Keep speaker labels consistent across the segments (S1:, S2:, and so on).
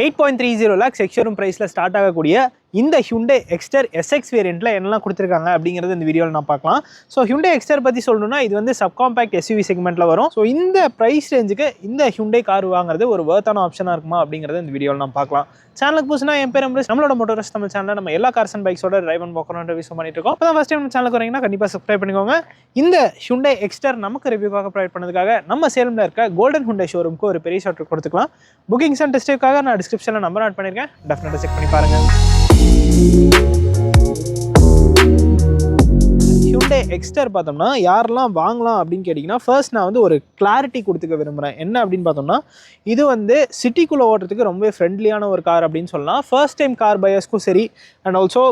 S1: 8.30 lakhs ex-showroom priceல start ஆகக்கூடிய இந்த Hyundai Exter SX வேரியண்ட்ல என்னெல்லாம் கொடுத்துருக்காங்க அப்படிங்கிறது இந்த வீடியோவில் நான் பார்க்கலாம். ஸோ Hyundai Exter பற்றி சொல்லணும்னா இது வந்து சப்காம்பேக்ட் SUV செக்மெண்ட்டில் வரும். ஸோ இந்த ப்ரைஸ் ரேஞ்சுக்கு இந்த Hyundai கார் வாங்குறது ஒரு வர்த்தான ஆப்ஷனாக இருக்குமா அப்படிங்கிறது இந்த வீடியோவில் நான் பார்க்கலாம். சேனலுக்கு புதுசுனா என் பேர் அம்ரிஷ். நம்மளோட மோட்டோரஸ் தமிழ் சேனலில் நம்ம எல்லா கார்ஸ் அண்ட் பைக்ஸோட டிரைவ் அண்ட் வாக்கர் ரிவ்யூஸ் பண்ணிட்டு இருக்கோம். இப்போ ஃபர்ஸ்ட் டைம் நம்ம சேனலுக்கு வரீங்கன்னா கண்டிப்பாக சப்ஸ்கிரைப் பண்ணிக்கோங்க. இந்த Hyundai Exter நமக்கு ரிவ்யூக்காக ப்ரொவைட் பண்ணதுக்காக நம்ம சேலமில் இருக்க கோல்டன் Hyundai ஷோரூமுக்கு ஒரு பெரிய ஷார்ட் கொடுத்துக்கலாம். புக்கிங்ஸ் அண்ட் டெஸ்ட்டுக்காக நான் டிஸ்கிரிப்ஷனில் நம்பர் ஆட் பண்ணியிருக்கேன். டெஃபினட்டாக செக் பண்ணி பாருங்கள். Hyundai Exter பார்த்தோம்னா யாரெல்லாம் வாங்கலாம் அப்படின்னு கேட்டிங்கன்னா ஃபர்ஸ்ட் நான் வந்து ஒரு கிளாரிட்டி கொடுத்துக்க விரும்புகிறேன். என்ன அப்படின்னு பார்த்தோம்னா இது வந்து சிட்டிக்குள்ளே ஓட்டுறதுக்கு ரொம்ப ஃப்ரெண்ட்லியான ஒரு கார் அப்படின்னு சொல்லலாம். ஃபர்ஸ்ட் டைம் கார் பையர்ஸ்க்கும் சரி அண்ட் ஆல்சோ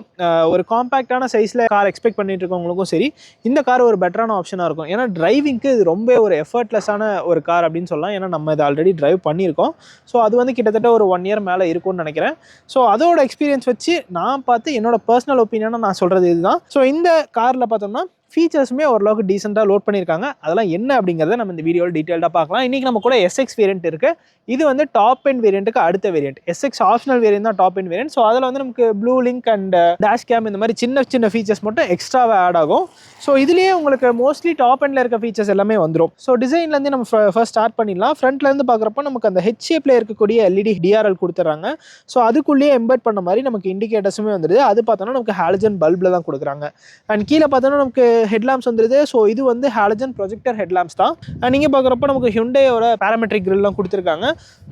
S1: ஒரு காம்பேக்டான சைஸில் கார் எக்ஸ்பெக்ட் பண்ணிட்டு இருக்கவங்களுக்கும் சரி இந்த கார் ஒரு பெட்டரான ஆப்ஷனாக இருக்கும். ஏன்னா டிரைவிங்க்கு இது ரொம்ப ஒரு எஃபர்ட்லெஸ்ஸான ஒரு கார் அப்படின்னு சொல்லலாம். ஏன்னா நம்ம இதை ஆல்ரெடி டிரைவ் பண்ணியிருக்கோம். ஸோ அது வந்து கிட்டத்தட்ட ஒரு 1 year மேலே இருக்கும்னு நினைக்கிறேன். ஸோ அதோட எக்ஸ்பீரியன்ஸ் வச்சு நான் பார்த்து என்னோட பர்சனல் ஒப்பீனியனாக நான் சொல்கிறது இதுதான். ஸோ இந்த காரில் பார்த்தோம்னா ஃபீச்சர்ஸுமே ஓரளவுக்கு டீசெண்டாக லோட் பண்ணியிருக்காங்க. அதெல்லாம் என்ன அப்படிங்கிறத நம்ம இந்த வீடியோவில் டீட்டெயில்டாக பார்க்கலாம். இன்றைக்கி நம்ம கூட SX வேரியண்ட் இருக்குது. இது வந்து டாப் எண்ட் வேரியண்ட்டுக்கு அடுத்த வேரியண்ட். SX ஆப்ஷனல் வேரியண்ட் தான் டாப் எண்ட் வேரியண்ட். ஸோ அதில் வந்து நமக்கு blue link and dash game இந்த மாதிரி சின்ன சின்ன ஃபீச்சர்ஸ் மட்டும் எக்ஸ்ட்ராவாக ஆட் ஆகும். ஸோ இதுலேயே உங்களுக்கு மோஸ்ட்லி டாப் எண்டில் இருக்க ஃபீச்சர்ஸ் எல்லாமே வந்துடும். ஸோ டிசைன்லேருந்து நம்ம ஃபர்ஸ்ட் ஸ்டார்ட் பண்ணிடலாம். ஃப்ரண்ட்லேருந்து பார்க்குறப்போ நமக்கு அந்த ஹெச் ஷேப்பில் இருக்கக்கூடிய LED DRL கொடுத்துட்றாங்க. ஸோ அதுக்குள்ளேயே எம்பெட் பண்ண மாதிரி நமக்கு இண்டிகேட்டர்ஸுமே வந்துடுது. அது பார்த்தோன்னா நமக்கு ஹாலஜன் பல்பில் தான் கொடுக்குறாங்க. அண்ட் கீழே பார்த்தோன்னா நமக்கு ஹெட்லாம்ப்ஸ் வந்துருது. ஸோ இது வந்து ஹாலஜன் ப்ரொஜெக்டர் ஹெட்லாம்ப்ஸ் தான். நீங்கள் பார்க்குறப்ப நமக்கு Hyundaiயோட பேராமெட்ரிக் கிரில்லாம் கொடுத்துருக்காங்க.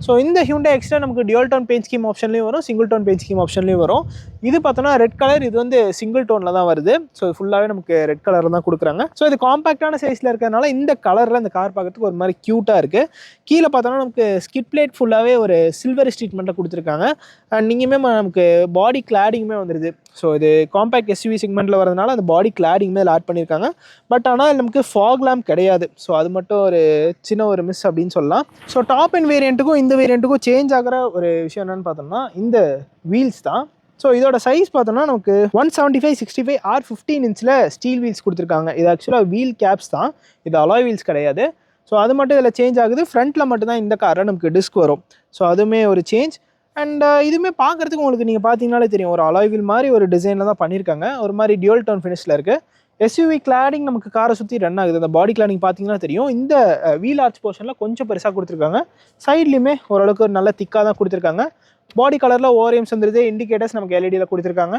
S1: ஸோ இந்த Hyundai Exter நமக்கு டியூல் டோன் பெயிண்ட் ஸ்கீம் ஆப்ஷன்லேயும் வரும், சிங்கிள் டோன் பெயிண்ட் ஸ்கீம் ஆப்ஷன்லேயும் வரும். இது பார்த்தோன்னா ரெட் கலர், இது வந்து சிங்கிள் டோனில் தான் வருது. ஸோ ஃபுல்லாகவே நமக்கு ரெட் கலர் தான் கொடுக்குறாங்க. ஸோ இது காம்பேக்டான சைஸில் இருக்கிறதுனால இந்த கலரில் இந்த கார் பார்க்கறதுக்கு ஒரு மாதிரி க்யூட்டாக இருக்குது. கீழே பார்த்தோன்னா நமக்கு ஸ்கிட் பிளேட் ஃபுல்லாகவே ஒரு சில்வர் ட்ரீட்மெண்ட்டில் கொடுத்துருக்காங்க. அண்ட் நீங்களுமே நமக்கு பாடி கிளாடிங்குமே வந்துடுது. ஸோ இது காம்பேக்ட் SUV செக்மெண்ட்டில் வரதுனால அந்த பாடி கிளாடிங்குமே ஆட் பண்ணியிருக்காங்க. பட் ஆனால் நமக்கு ஃபாக் லேம்ப் கிடையாது. ஸோ அது மட்டும் ஒரு சின்ன ஒரு மிஸ் அப்படின்னு சொல்லலாம். ஸோ டாப் அண்ட் வேரியண்ட்டுக்கும் இந்த வேரியண்ட்டுக்கும் சேஞ்ச் ஆகிற ஒரு விஷயம் என்னென்னு பார்த்தோம்னா இந்த வீல்ஸ் தான். ஸோ இதோட சைஸ் பார்த்தோம்னா நமக்கு 175/65 R15 இன்ச்சில் ஸ்டீல் வீல்ஸ் கொடுத்துருக்காங்க. இது ஆக்சுவலாக வீல் கேப்ஸ் தான், இது அலாய் வீல்ஸ் கிடையாது. ஸோ அது மட்டும் இதில் சேஞ்ச் ஆகுது. ஃப்ரண்ட்டில் மட்டும்தான் இந்த காரில் நமக்கு டிஸ்க் வரும். ஸோ அதுவுமே ஒரு சேஞ்ச். அண்ட் இதுவுமே பார்க்குறதுக்கு உங்களுக்கு நீங்கள் பார்த்தீங்கனாலே தெரியும், ஒரு அலாய் வீல் மாதிரி ஒரு டிசைனில் தான் பண்ணியிருக்காங்க. ஒரு மாதிரி டியூல் டோன் ஃபினிஷில் இருக்குது. SUV கிளாடிங் நமக்கு காரை சுற்றி ரன் ஆகுது. அந்த பாடி கிளாடிங் பார்த்தீங்கன்னா தெரியும். இந்த வீல் ஆர்ச் போர்ஷனில் கொஞ்சம் பெருசாக கொடுத்துருக்காங்க. சைட்லேயுமே ஓரளவுக்கு ஒரு நல்ல திக்காக தான் கொடுத்துருக்காங்க. பாடி கலரில் ஓரியம்ஸ் வந்துருது. இண்டிகேட்டர்ஸ் நமக்கு LEDயில் கொடுத்துருக்காங்க.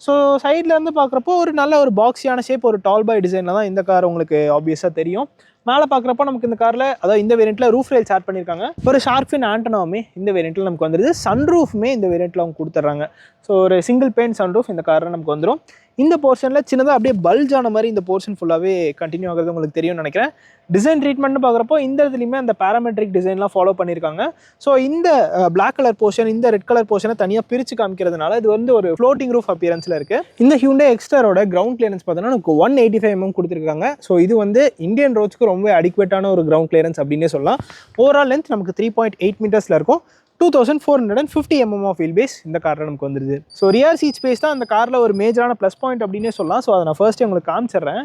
S1: ஸோ சைட்லேருந்து பார்க்குறப்போ ஒரு நல்ல ஒரு பாக்ஸியான ஷேப், ஒரு டால் பாய் டிசைனில் தான் இந்த கார் உங்களுக்கு ஆப்வியஸாக தெரியும். மேலே பார்க்குறப்போ நமக்கு இந்த காரில், அதாவது இந்த வேரியண்ட்டில் ரூஃப் ரேல்ஸ் ஆட் பண்ணியிருக்காங்க. ஒரு ஷார்க் ஃபின் ஆண்டனாவுமே இந்த வேரியண்ட்டில் நமக்கு வந்துடுது. சன்ரூஃப்மே இந்த வேரியண்ட்டில் அவங்க கொடுத்துட்றாங்க. ஸோ ஒரு சிங்கிள் பெயின் சன்ரூஃப் இந்த காரில் நமக்கு வந்துடும். இந்த போர்ஷனில் சின்னதாக அப்படியே பல்ஜ் ஆன மாதிரி இந்த போர்ஷன் ஃபுல்லாகவே கண்டினியூ ஆகிறது உங்களுக்கு தெரியும்னு நினைக்கிறேன். டிசைன் ட்ரீட்மெண்ட்னு பார்க்குறப்போ இந்த இதுலையுமே அந்த பேராமெட்ரிக் டிசைன்லாம் ஃபாலோ பண்ணியிருக்காங்க. ஸோ இந்த பிளாக் கலர் போர்ஷன், இந்த ரெட் கலர் போர்ஷனை தனியாக பிரித்து காமிக்கிறதுனால இது வந்து ஒரு ஃப்ளோட்டிங் ரூஃப் அப்பியரன்ஸில் இருக்குது. இந்த Hyundai Exterோட கிரவுண்ட் கிளியரன்ஸ் பார்த்தோன்னா நமக்கு 185 mm கொடுத்துருக்காங்க. ஸோ இது வந்து இந்தியன் ரோட்ஸ்க்கு ரொம்ப அடிக்வேட்டான ஒரு கிரவுண்ட் கிளியரன்ஸ் அப்படின்னே சொல்லலாம். ஓவரால் லென்த் நமக்கு 3.8 மீட்டர்ஸில் இருக்கும். 2450 mm ஆஃப் வீல் பேஸ் இந்த காரில் நமக்கு வந்துடுது. ஸோ ரியர் சீட் ஸ்பேஸ் தான் அந்த காரில் ஒரு மேஜரான ப்ளஸ் பாயிண்ட் அப்படின்னே சொல்லலாம். ஸோ அதை நான் ஃபர்ஸ்ட்டே உங்களுக்கு காமிச்சிடுறேன்.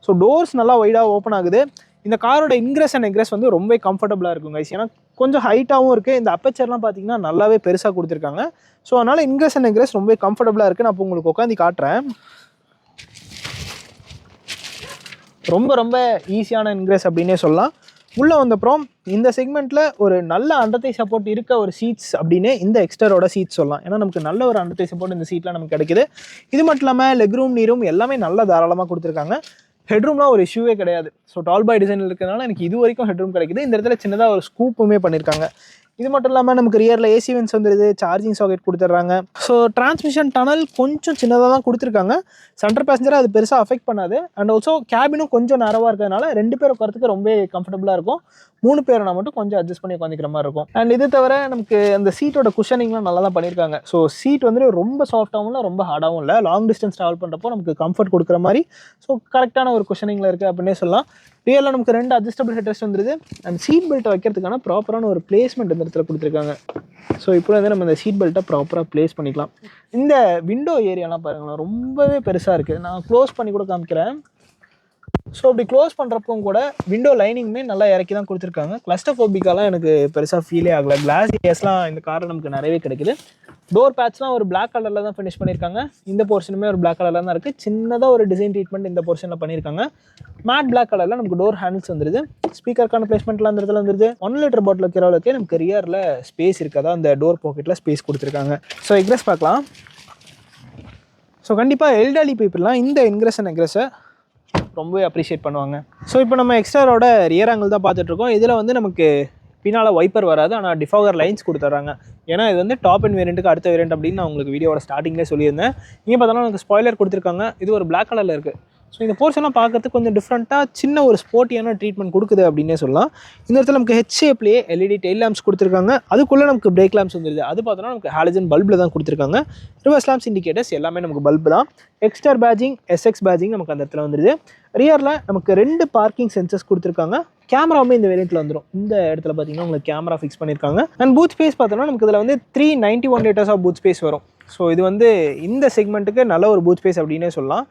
S1: ஸோ டோர்ஸ் நல்லா வைடாக ஓப்பன் ஆகுது. இந்த காரோட இன்க்ரெஸ் அண்ட் எக்ரெஸ் வந்து ரொம்ப கம்ஃபர்டபுளாக இருக்கும் கைஸ். ஏன்னா கொஞ்சம் ஹைட்டாகவும் இருக்குது. இந்த அப்பச்சர்லாம் பார்த்தீங்கன்னா நல்லாவே பெருசாக கொடுத்துருக்காங்க. ஸோ அதனால் இன்க்ரெஸ் அண்ட் எக்ரெஸ் ரொம்ப கம்ஃபர்டபுளாக இருக்குது. நான் இப்போ உங்களுக்கு உட்காந்து காட்டுறேன். ரொம்ப ஈஸியான இன்க்ரெஸ் அப்படின்னே சொல்லலாம். உள்ளே வந்தப்புறம் இந்த செக்மெண்ட்டில் ஒரு நல்ல அண்டத்தை சப்போர்ட் இருக்க ஒரு சீட்ஸ் அப்படின்னு இந்த எக்ஸ்டரோட சீட்ஸ் சொல்லலாம். ஏன்னா நமக்கு நல்ல ஒரு அண்டத்தை சப்போர்ட் இந்த சீட்டில் நமக்கு கிடைக்குது. இது மட்டும் இல்லாமல் லெக் ரூம், நீரும் எல்லாமே நல்லா தாராளமாக கொடுத்துருக்காங்க. ஹெட்ரூம்லாம் ஒரு இஷ்யூவே கிடையாது. ஸோ டால் பாய் டிசைனில் இருக்கிறதுனால எனக்கு இது வரைக்கும் ஹெட்ரூம் கிடைக்குது. இந்த இடத்துல சின்னதாக ஒரு ஸ்கூப்புமே பண்ணியிருக்காங்க. இது மட்டும் இல்லாமல் நமக்கு ரியரில் AC வென்ட்ஸ் வந்துடுது. சார்ஜிங் சாக்கெட் கொடுத்துட்றாங்க. ஸோ டிரான்ஸ்மிஷன் டனல் கொஞ்சம் சின்னதாக தான் கொடுத்துருக்காங்க. சென்டர் பேசஞ்சரை அது பெருசாக அஃபெக்ட் பண்ணாது. அண்ட் ஆல்சோ கேபினும் கொஞ்சம் நேரவாக இருக்கிறதுனால 2 பேர் உட்காரத்துக்கு ரொம்ப கம்ஃபர்டபுளாக இருக்கும். 3 பேர்னா மட்டும் கொஞ்சம் அட்ஜஸ்ட் பண்ணி உட்காந்துக்கிற மாதிரி இருக்கும். அண்ட் இது தவிர நமக்கு அந்த சீட்டோட குஷனிங்லாம் நல்லா தான் பண்ணியிருக்காங்க. ஸோ சீட் வந்து ரொம்ப சாஃப்டாகவும் இல்லை, ரொம்ப ஹார்டாகவும் இல்லை. லாங் டிஸ்டன்ஸ் ட்ராவல் பண்ணுறப்போ நமக்கு கம்ஃபர்ட் கொடுக்குற மாதிரி ஸோ கரெக்டான ஒரு குஷனிங்கில் இருக்குது அப்படின்னே சொல்லலாம். ரியலில் நமக்கு 2 அட்ஜஸ்டபிள் ஹெட்ரெஸ்ட் வந்துடுது. அண்ட் சீட் பெல்ட்டை வைக்கிறதுக்கான ப்ராப்பரான ஒரு பிளேஸ்மெண்ட் இந்த இடத்துல கொடுத்துருக்காங்க. ஸோ இப்போ வந்து நம்ம இந்த சீட் பெல்ட்டை ப்ராப்பராக ப்ளேஸ் பண்ணிக்கலாம். இந்த விண்டோ ஏரியாலாம் பாருங்களேன், ரொம்பவே பெருசாக இருக்குது. நான் க்ளோஸ் பண்ணி கூட காமிக்கிறேன். ஸோ அப்படி க்ளோஸ் பண்ணுறப்பவும் கூட விண்டோ லைனிங்குமே நல்லா இறக்கி தான் கொடுத்துருக்காங்க. கிளஸ்டர்ஃபோபிக்காலாம் எனக்கு பெருசாக ஃபீலே ஆகலை. கிளாஸ் ஏஸ்லாம் இந்த காரில் நமக்கு நிறையவே கிடைக்குது. டோர் பேட்ச்லாம் ஒரு பிளாக் கலரில் தான் ஃபினிஷ் பண்ணியிருக்காங்க. இந்த போர்ஷனுமே ஒரு பிளாக் கலரில் தான் இருக்குது. சின்னதாக ஒரு டிசைன் ட்ரீட்மெண்ட் இந்த போர்ஷனில் பண்ணியிருக்காங்க. மேட் பிளாக் கலரில் நமக்கு டோர் ஹேண்டில்ஸ் வந்துருது. ஸ்பீக்கருக்கான பிளேஸ்மெண்ட்லாம் அந்த இடத்துல வந்துருது. 1 லிட்டர் பாட்டில் வைக்கிற அளவுக்கு நமக்கு ரியரில் ஸ்பேஸ் இருக்காதா, அந்த டோர் பாக்கெட்டில் ஸ்பேஸ் கொடுத்துருக்காங்க. ஸோ எக்ரெஸ் பார்க்கலாம். ஸோ கண்டிப்பாக எல்டர்லி பீப்புளெலாம் இந்த எக்ரெஸை ரொம்பவே அப்ரிஷியேட் பண்ணுவாங்க. ஸோ இப்போ நம்ம எக்ஸ்ட்ராரோட ரியர் ஆங்கிள் தான் பார்த்துட்ருக்கோம். இதில் வந்து நமக்கு பின்னால் வைப்பர் வராது, ஆனால் டிஃபாகர் லைன்ஸ் கொடுத்துட்றாங்க. ஏன்னா இது வந்து டாப் அண்ட் வேரியண்ட்டுக்கு அடுத்த வேரியண்ட் அப்படின்னு நான் உங்களுக்கு வீடியோட ஸ்டார்டிங்லேயே சொல்லியிருந்தேன். இங்கே பார்த்தோன்னா எனக்கு ஸ்பாய்லர் கொடுத்துருக்காங்க. இது ஒரு பிளாக் கலரில் இருக்குது. ஸோ இந்த போர்ஷன்லாம் பார்க்கறதுக்கு கொஞ்சம் டிஃப்ரெண்ட்டாக சின்ன ஒரு ஸ்போர்ட்டியான ட்ரீட்மெண்ட் கொடுக்குது அப்படின்னே சொல்லலாம். இந்த இடத்துல நமக்கு ஹெச் ஷேப்லேயே எல்இடி டெயில் லேம்ப்ஸ் கொடுத்துருக்காங்க. அதுக்குள்ளே நமக்கு பிரேக் லேம்ப்ஸ் வந்துருது. அது பார்த்தோன்னா நமக்கு ஹாலஜன் பல்பில் தான் கொடுத்துருக்காங்க. ரிவர்ஸ் லேம்ப்ஸ் இண்டிகேட்டர்ஸ் எல்லாமே நமக்கு பல்பு தான். எக்ஸ்டர் பேஜிங், எஸ்எக்ஸ் பேஜிங் நமக்கு அந்த இடத்துல வந்துருது. ரியரில் நமக்கு 2 பார்க்கிங் சென்சர்ஸ் கொடுத்துருக்காங்க. கேமராவுமே இந்த வேரியண்ட்டில் வந்துடும். இந்த இடத்துல பார்த்தீங்கன்னா உங்களுக்கு கேமரா ஃபிக்ஸ் பண்ணியிருக்காங்க. அண்ட் பூத் ஸ்பேஸ் பார்த்தோன்னா நமக்கு இதில் வந்து 391 லிட்டர்ஸ் ஆஃப் பூத் ஸ்பேஸ் வரும். ஸோ இது வந்து இந்த செக்மெண்ட்டுக்கு நல்ல ஒரு பூத் ஸ்பேஸ் அப்படின்னே சொல்லலாம்.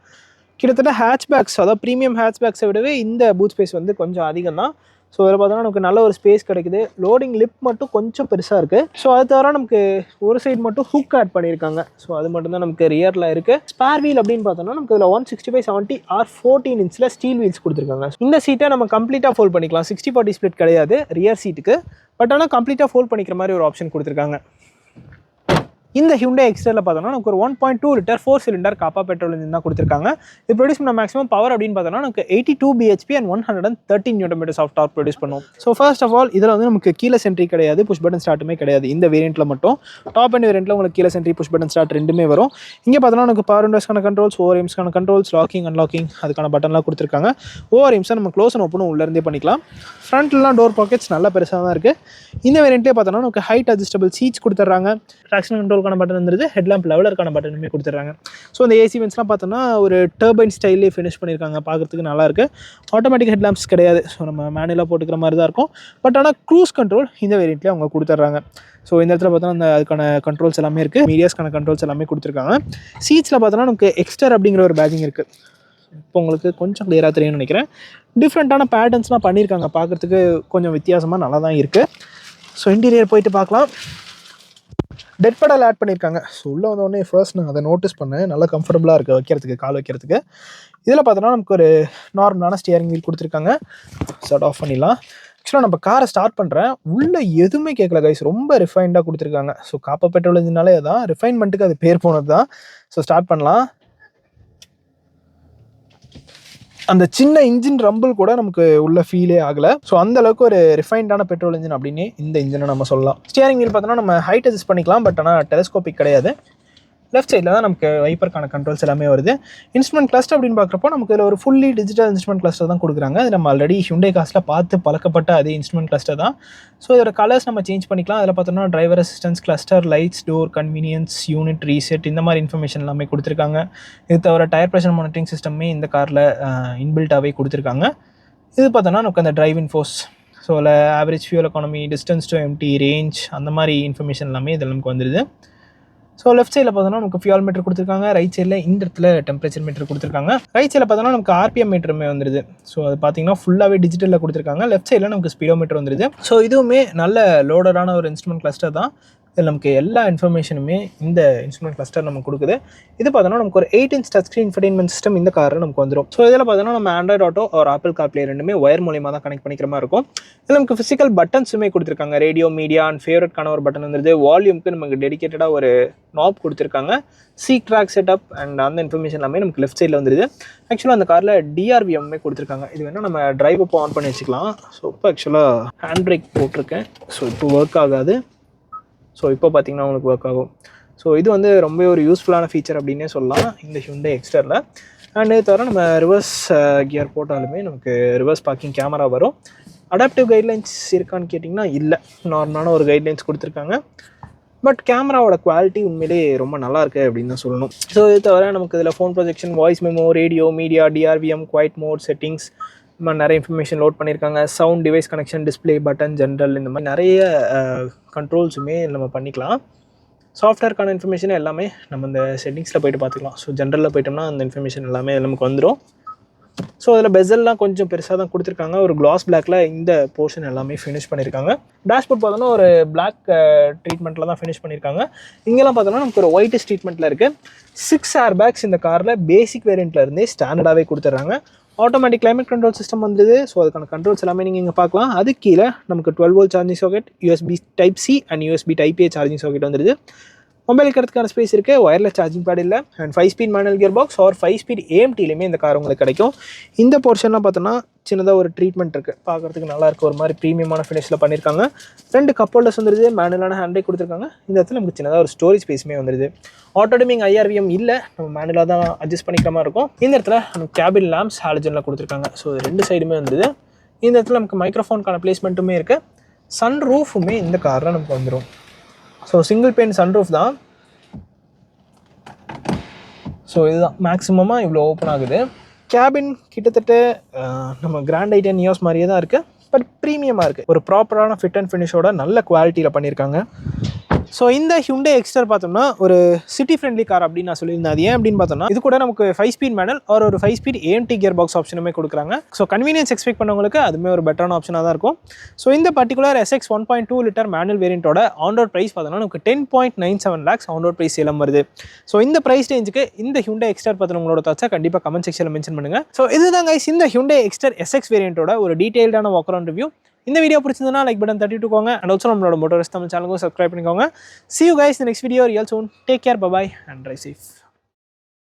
S1: கிட்டத்தட்ட ஹேட்ச்பேக்ஸ், அதாவது ப்ரீமியம் ஹேட்ச்பேக்ஸை விடவே இந்த பூத் ஸ்பேஸ் வந்து கொஞ்சம் அதிகம் தான். ஸோ இதில் பார்த்தோன்னா நமக்கு நல்ல ஒரு ஸ்பேஸ் கிடைக்குது. லோடிங் லிப் மட்டும் கொஞ்சம் பெருசாக இருக்குது. ஸோ அது தவிர நமக்கு ஒரு சைடு மட்டும் ஹுக் ஆட் பண்ணியிருக்காங்க. ஸோ அது மட்டும் தான் நமக்கு ரியரில் இருக்குது. ஸ்பேர் வீல் அப்படின்னு பார்த்தோன்னா நமக்கு இதில் 165/70 14 இன்ச்சில் ஸ்டீல் வீல்ஸ் கொடுத்துருக்காங்க. இந்த சீட்டை நம்ம கம்ப்ளீட்டாக ஃபோல்ட் பண்ணிக்கலாம். 60/40 ஸ்ப்ளிட் கிடையாது ரியர் சீட்டுக்கு. பட் ஆனால் கம்ப்ளீட்டாக ஃபோல்ட் பண்ணிக்கிற மாதிரி ஒரு ஆப்ஷன் கொடுத்துருக்காங்க. இந்த ஹியூண்டை எக்ஸ்டரில் பார்த்தோன்னா நமக்கு ஒரு 1.2 லிட்டர் 4 சிலிண்டர் காப்பா பெட்ரோல் இன்ஜின் தான் கொடுத்துருக்காங்க. இது ப்ரொடியூஸ் பண்ண மேக்ஸிமம் பவர் அப்படின்னு பார்த்தோன்னா நமக்கு 82 bhp and 113 Nm of torque produce பண்ணும். ஸோ ஃபர்ஸ்ட் ஆஃப் ஆல் இதில் வந்து நமக்கு கீழே சென்ட்ரி கிடையாது, புஷ் பட்டன் ஸ்டார்ட்டுமே கிடையாது. இந்த வேரியண்ட்டில் மட்டும் டாப் அண்ட் வேரியண்ட்டில் உங்களுக்கு கீழே சென்ட்ரி, புஷ் பட்டன் ஸ்டார்ட் ரெண்டுமே வரும். இங்கே பார்த்தோன்னா நமக்கு பவர் விண்டோஸ்க்கான கண்ட்ரோல்ஸ், ஓஆர்எம்ஸ்க்கான கண்ட்ரோல்ஸ், லாக்கிங் அன்லாக்கிங் அதுக்கான பட்டன்லாம் கொடுத்துருக்காங்க. ஓஆர்எம்ஸை நம்ம க்ளோஸ் அண்ட் ஓப்பனும் உள்ளேருந்தே பண்ணிக்கலாம். ஃப்ரண்ட்லாம் டோர் பாக்கெட்ஸ் நல்லா பெருசாக தான் இருக்குது. இந்த வேரியண்ட்லேயே பார்த்தோன்னா நமக்கு ஹைட் அட்ஜஸ்டபிள் சீட்ஸ் கொடுத்துட்றாங்க. ட்ராக்ஷன் கண்ட்ரோலுக்கான பட்டன் வந்துருது. ஹெட்லாம்ப் லெவலருக்கான பட்டனுமே கொடுத்துட்றாங்க. ஸோ இந்த ஏசி வென்ட்ஸ்லாம் பார்த்தோன்னா ஒரு டர்பைன் ஸ்டைல்லே ஃபினிஷ் பண்ணியிருக்காங்க. பார்க்குறதுக்கு நல்லாயிருக்கு. ஆட்டோமேட்டிக் ஹெட்லாம்ப்ஸ் கிடையாது. ஸோ நம்ம மேனுவலாக போட்டுக்கிற மாதிரி தான் இருக்கும். பட் ஆனால் க்ரூஸ் கண்ட்ரோல் இந்த வேரியண்ட்லேயே அவங்க கொடுத்துட்றாங்க. ஸோ இந்த இடத்துல பார்த்தோன்னா அந்த அதுக்கான கண்ட்ரோல்ஸ் எல்லாமே இருக்குது. மீடியாஸ்க்கான கண்ட்ரோல்ஸ் எல்லாமே கொடுத்துருக்காங்க. சீட்ஸில் பார்த்தோன்னா நமக்கு எக்ஸ்டர் அப்படிங்கிற ஒரு பேஜிங் இருக்குது. இப்போ உங்களுக்கு கொஞ்சம் கிளியராக தெரியும்னு நினைக்கிறேன். டிஃப்ரெண்ட்டான பேட்டர்ன்ஸ்லாம் பண்ணியிருக்காங்க. பார்க்குறதுக்கு கொஞ்சம் வித்தியாசமாக நல்லா தான் இருக்குது. ஸோ இன்டீரியர் போயிட்டு பார்க்கலாம். டெட் பெடல் ஆட் பண்ணியிருக்காங்க. ஸோ உள்ளே வந்தோடனே ஃபர்ஸ்ட் நான் அதை நோட்டீஸ் பண்ணேன். நல்லா கம்ஃபர்டபுளாக இருக்குது வைக்கிறதுக்கு, கால் வைக்கிறதுக்கு. இதில் பார்த்தோன்னா நமக்கு ஒரு நார்மலான ஸ்டியரிங் வீல் கொடுத்துருக்காங்க. ஸ்டார்ட் ஆஃப் பண்ணிடலாம். ஆக்சுவலாக நம்ம காரை ஸ்டார்ட் பண்ணுறேன், உள்ளே எதுவுமே கேட்கல கைஸ். ரொம்ப ரிஃபைண்டாக கொடுத்துருக்காங்க. ஸோ காப்பா பெட்ரோல் இன்ஜினாலே தான் ரிஃபைன்மெண்ட்டுக்கு அது பேர் போனது தான். ஸோ ஸ்டார்ட் பண்ணலாம். அந்த சின்ன இன்ஜின் ரம்பிள் கூட நமக்கு உள்ள ஃபீலே ஆகலை. ஸோ அந்த அளவுக்கு ஒரு ரிஃபைண்டான பெட்ரோல் இன்ஜின் அப்படின்னே இந்த இன்ஜினை நம்ம சொல்லலாம். ஸ்டியரிங் வீல் பார்த்தோன்னா நம்ம ஹைட் அட்ஜஸ்ட் பண்ணிக்கலாம். பட் ஆனால் டெலஸ்கோபிக் கிடையாது. லெஃப்ட் சைடில் தான் நமக்கு வைப்பருக்கான கண்ட்ரோல்ஸ் எல்லாமே வருது. இன்ஸ்ட்ருமெண்ட் கிளஸ்டர் அப்படின்னு பார்க்குறப்போ நமக்கு இதில் ஒரு ஃபுல்லி டிஜிட்டல் இன்ஸ்ட்ருமெண்ட் கிளஸ்டர் தான் கொடுக்குறாங்க. அது நம்ம ஆல்ரெடி ஹியூண்டை காஸ்ட்டில் பார்த்து பழக்கப்பட்ட அதே இன்ஸ்ட்ருமெண்ட் கிளஸ்டர் தான். ஸோ இதோட கலர்ஸ் நம்ம சேஞ்ச் பண்ணிக்கலாம். அதில் பார்த்தோம்னா driver assistance, cluster, lights, door, convenience, unit, reset இந்த மாதிரி இன்ஃபர்மேஷன் எல்லாமே கொடுத்துருக்காங்க. இது தவிர டயர் ப்ரெஷர் மானிட்டரிங் சிஸ்டமே இந்த காரில் இன்பில்ட்டாகவே கொடுத்துருக்காங்க. இது பார்த்தோன்னா நமக்கு அந்த டிரைவ் இன்ஃபோஸ், ஸோ அதில் average fuel economy, distance to empty, range அந்த மாதிரி இன்ஃபர்மேஷன் எல்லாமே இதில் நமக்கு வந்துடுது. ஸோ லெஃப்ட் சைடில் பார்த்தோன்னா நமக்கு ஃபியூல் மீட்டர் கொடுத்துருக்காங்க. ரைட் சைடில் இந்த இடத்துல டெம்பரேச்சர் மீட்டர் கொடுத்துருக்காங்க. ரைட் சைடில் பார்த்தோன்னா நமக்கு ஆர்பிஎம் மீட்டருமே வந்துடுது. ஸோ அது பார்த்தீங்கன்னா ஃபுல்லாகவே டிஜிட்டலில் கொடுத்துருக்காங்க. லெஃப்ட் சைடில் நமக்கு ஸ்பீடோ மீட்டர் வந்துடுது. ஸோ இதுவுமே நல்ல லோடடான ஒரு இன்ஸ்ட்ருமெண்ட் கிளஸ்டர் தான். இதில் நமக்கு எல்லா இன்ஃபர்மேஷனுமே இந்த இன்ஸ்ட்ருமெண்ட் கிளஸ்டர் நமக்கு கொடுக்குது. இது பார்த்தோன்னா நமக்கு ஒரு 8 inch touch screen infotainment system இந்த காரில் நமக்கு வந்துடும். ஸோ இதில் பார்த்தோன்னா நம்ம ஆண்ட்ராய்ட் ஆட்டோ ஒரு ஆப்பிள் கார்ப்ளே ரெண்டுமே ஒயர் மூலியமாக தான் கனெக்ட் பண்ணிக்கிற மாதிரி இருக்கும். இதில் நமக்கு ஃபிசிக்கல் பட்டன்ஸுமே கொடுத்துருக்காங்க. ரேடியோ, மீடியா அண்ட் ஃபேவரட்கான ஒரு பட்டன் வந்துருது. வால்யூமுக்கு நமக்கு டெடிக்கேட்டடாக ஒரு நாப் கொடுத்துருக்காங்க. சீக் ட்ராக் செட்டப் அண்ட் அந்த இன்ஃபர்மேஷன் எல்லாமே நமக்கு லெஃப்ட் சைடில் வந்துருது. ஆக்சுவலாக அந்த காரில் டிஆர்விஎம்மே கொடுத்துருக்காங்க. இது வேணால் நம்ம டிரைவ் அப்போ ஆன் பண்ணி வச்சுக்கலாம். ஸோ இப்போ ஆக்சுவலாக ஹேண்ட் பிரேக் போட்டிருக்கேன். ஸோ இப்போ ஒர்க் ஆகாது. ஸோ இப்போ பார்த்தீங்கன்னா உங்களுக்கு ஒர்க் ஆகும். ஸோ இது வந்து ரொம்ப ஒரு யூஸ்ஃபுல்லான ஃபீச்சர் அப்படின்னே சொல்லலாம் இந்த ஹியூண்டை எக்ஸ்டரில். அண்ட் இது தவிர நம்ம ரிவர்ஸ் கியர் போட்டாலுமே நமக்கு ரிவர்ஸ் பார்க்கிங் கேமரா வரும். அடாப்டிவ் கைட்லைன்ஸ் இருக்கான்னு கேட்டிங்கன்னா இல்லை, நார்மலான ஒரு கைட்லைன்ஸ் கொடுத்துருக்காங்க. பட் கேமராவோட குவாலிட்டி உண்மையிலே ரொம்ப நல்லா இருக்குது அப்படின்னு தான் சொல்லணும். ஸோ இது தவிர நமக்கு இதில் phone projection, voice memo, radio, media, DRVM, quiet mode, settings இந்த மாதிரி நிறைய இன்ஃபர்மேஷன் லோட் பண்ணியிருக்காங்க. Sound, device connection, display, button, general இந்த மாதிரி நிறைய கண்ட்ரோல்ஸுமே நம்ம பண்ணிக்கலாம். சாஃப்ட்வேர்க்கான இன்ஃபர்மேஷன் எல்லாமே நம்ம இந்த செட்டிங்ஸில் போய்ட்டு பார்த்துக்கலாம். ஸோ ஜென்ரலில் போய்ட்டோம்னா அந்த இன்ஃபர்மேஷன் எல்லாமே நமக்கு வந்துடும். ஸோ அதில் பெசல்லாம் கொஞ்சம் பெருசாக தான் கொடுத்துருக்காங்க. ஒரு கிளாஸ் பிளாக்ல இந்த போர்ஷன் எல்லாமே ஃபினிஷ் பண்ணியிருக்காங்க. டேஷ்போர்ட் பார்த்தோன்னா ஒரு பிளாக் ட்ரீட்மெண்ட்டில் தான் ஃபினிஷ் பண்ணியிருக்காங்க. இங்கெல்லாம் பார்த்தோன்னா நமக்கு ஒரு ஒயிட் ட்ரீட்மெண்ட்டில் இருக்குது. 6 ஏர் பேக்ஸ் இந்த காரில் பேசிக் வேரியண்ட்டில் இருந்தே ஸ்டாண்டர்டாகவே கொடுத்துட்றாங்க. ஆட்டோமேட்டிக் கிளைமேட் கண்ட்ரோல் சிஸ்டம் வந்துடுது. ஸோ அதுக்கான கண்ட்ரோல்ஸ் எல்லாமே நீங்கள் இங்கே பார்க்கலாம். அது கீழே நமக்கு 12 volt charging socket, USB type C and USB type A charging socket வந்துடுது. மொபைல் இருக்கிறதுக்கான ஸ்பேஸ் இருக்குது. ஒயர்லெஸ் சார்ஜிங் பேட் இல்லை. And 5 speed manual gear box or 5 speed AMTலையுமே இந்த கார் உங்களுக்கு கிடைக்கும். இந்த போர்ஷன்லாம் பார்த்தோன்னா சின்னதாக ஒரு ட்ரீட்மெண்ட் இருக்குது. பார்க்குறதுக்கு நல்லா இருக்குது. ஒரு மாதிரி ப்ரீமியமான ஃபினிஷில் பண்ணியிருக்காங்க. 2 கப் ஹோல்டர்ஸ் வந்துடுது. மேனுவலான ஹேண்டே கொடுத்துருக்காங்க. இந்த இடத்துல நமக்கு சின்னதாக ஒரு ஸ்டோரேஜ் ஸ்பேஸுமே வந்துடுது. ஆட்டோடமிங் IRVM இல்லை, நம்ம மேனுவலாக தான் அட்ஜஸ்ட் பண்ணிக்கிற மாதிரி இருக்கும். இந்த இடத்துல நமக்கு கேபின் லேம்ப்ஸ் ஹாலஜனில் கொடுத்துருக்காங்க. ஸோ 2 சைடுமே வந்துடுது. இந்த இடத்துல நமக்கு மைக்ரோஃபோனுக்கான பிளேஸ்மெண்ட்டுமே இருக்குது. சன் ரூஃபுமே இந்த காரில் நமக்கு வந்துடும். So single pane sun roof தான். ஸோ இதுதான் மேக்ஸிமமாக இவ்வளோ ஓப்பன் ஆகுது. கேபின் கிட்டத்தட்ட நம்ம கிராண்ட் ஐ10 நியோஸ் மாதிரியே தான் இருக்குது. பட் ப்ரீமியமாக இருக்குது. ஒரு ப்ராப்பரான ஃபிட் அண்ட் ஃபினிஷோட நல்ல குவாலிட்டியில் பண்ணியிருக்காங்க. ஸோ இந்த ஹியூண்டே எக்ஸ்டர் பார்த்தோம்னா ஒரு சிட்டி ஃப்ரெண்ட்லி கார் அப்படின்னு நான் சொல்லியிருந்தேன். அது ஏன் அப்படின்னு பார்த்தோம்னா இது கூட நமக்கு 5 ஸ்பீட் மேனுவல் ஒரு 5 ஸ்பீட் AMT கியர் பாக்ஸ் ஆப்ஷனுமே கொடுக்குறாங்க. ஸோ கன்வீனியன்ஸ் எக்ஸ்பெக்ட் பண்ணவங்களுக்கு அதுவுமே ஒரு பெட்டரான ஆப்ஷனாக தான் இருக்கும். ஸோ இந்த பர்டிகுலர் SX 1.2 லிட்டர் மேனுவல் வேரியண்ட்டோட ஆன் ரோட் ப்ரைஸ் பார்த்தோம்னா நமக்கு 10.97 lakhs on road price Salem வருது. ஸோ இந்த ப்ரைஸ் ரேஞ்சுக்கு இந்த ஹியூண்டே எக்ஸ்டர் பற்றின உங்களோட தாட்சா கண்டிப்பாக கமெண்ட் செக்ஷனில் மென்ஷன் பண்ணுங்கள். ஸோ இதுதான் கைஸ் இந்த ஹியூண்டே எக்ஸ்டர் SX வேரியண்ட்டோட ஒரு டீடைல்டான வாக் அரவுண்ட் ரிவ்யூ. இந்த வீடியோ பிடிச்சிருந்தா லைக் பட்டன் தட்டிட்டுக்கோங்க. அண்ட் ஆல்சோ நம்மளோட மோட்டார் தமிழ் சேனலுக்கும் சப்ஸ்கிரைப் பண்ணிக்கோங்க. See you guys in the next video real soon. Take care, bye bye and drive safe.